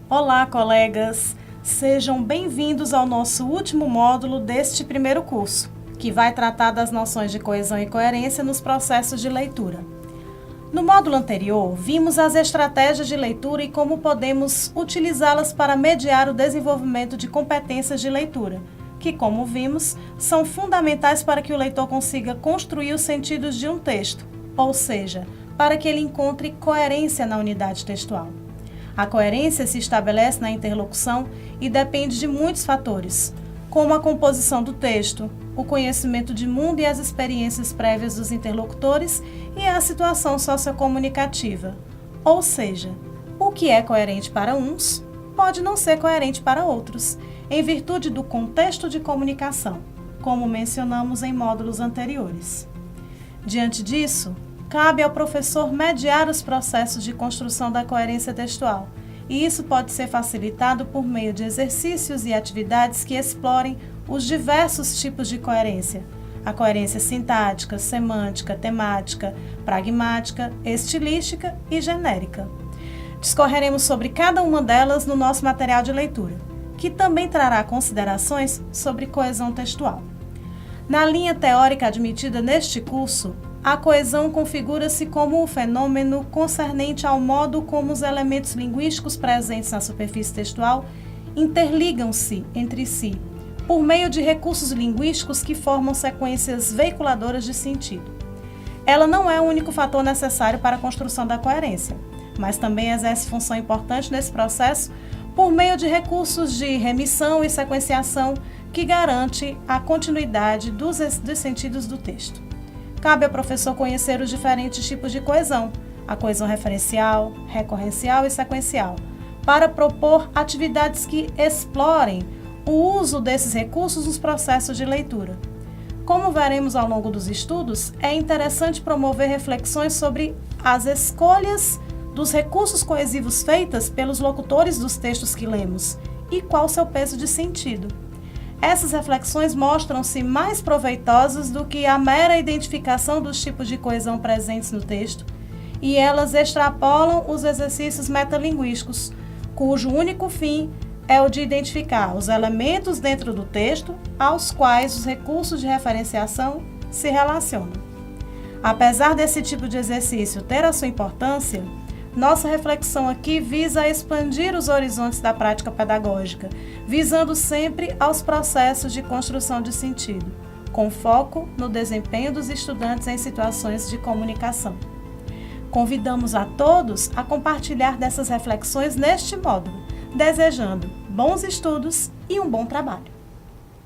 Olá, colegas! Sejam bem-vindos ao nosso último módulo deste primeiro curso, que vai tratar das noções de coesão e coerência nos processos de leitura. No módulo anterior, vimos as estratégias de leitura e como podemos utilizá-las para mediar o desenvolvimento de competências de leitura, que, como vimos, são fundamentais para que o leitor consiga construir os sentidos de um texto, ou seja, para que ele encontre coerência na unidade textual. A coerência se estabelece na interlocução e depende de muitos fatores, como a composição do texto, o conhecimento de mundo e as experiências prévias dos interlocutores e a situação sociocomunicativa. Ou seja, o que é coerente para uns pode não ser coerente para outros, em virtude do contexto de comunicação, como mencionamos em módulos anteriores. Diante disso, cabe ao professor mediar os processos de construção da coerência textual, e isso pode ser facilitado por meio de exercícios e atividades que explorem os diversos tipos de coerência: a coerência sintática, semântica, temática, pragmática, estilística e genérica. Discorreremos sobre cada uma delas no nosso material de leitura, que também trará considerações sobre coesão textual. Na linha teórica admitida neste curso, a coesão configura-se como o fenômeno concernente ao modo como os elementos linguísticos presentes na superfície textual interligam-se entre si, por meio de recursos linguísticos que formam sequências veiculadoras de sentido. Ela não é o único fator necessário para a construção da coerência, mas também exerce função importante nesse processo por meio de recursos de remissão e sequenciação que garante a continuidade dos sentidos do texto. Cabe ao professor conhecer os diferentes tipos de coesão, a coesão referencial, recorrencial e sequencial, para propor atividades que explorem o uso desses recursos nos processos de leitura. Como veremos ao longo dos estudos, é interessante promover reflexões sobre as escolhas dos recursos coesivos feitas pelos locutores dos textos que lemos e qual seu peso de sentido. Essas reflexões mostram-se mais proveitosas do que a mera identificação dos tipos de coesão presentes no texto, e elas extrapolam os exercícios metalinguísticos, cujo único fim é o de identificar os elementos dentro do texto aos quais os recursos de referenciação se relacionam. Apesar desse tipo de exercício ter a sua importância, nossa reflexão aqui visa expandir os horizontes da prática pedagógica, visando sempre aos processos de construção de sentido, com foco no desempenho dos estudantes em situações de comunicação. Convidamos a todos a compartilhar dessas reflexões neste módulo, desejando bons estudos e um bom trabalho.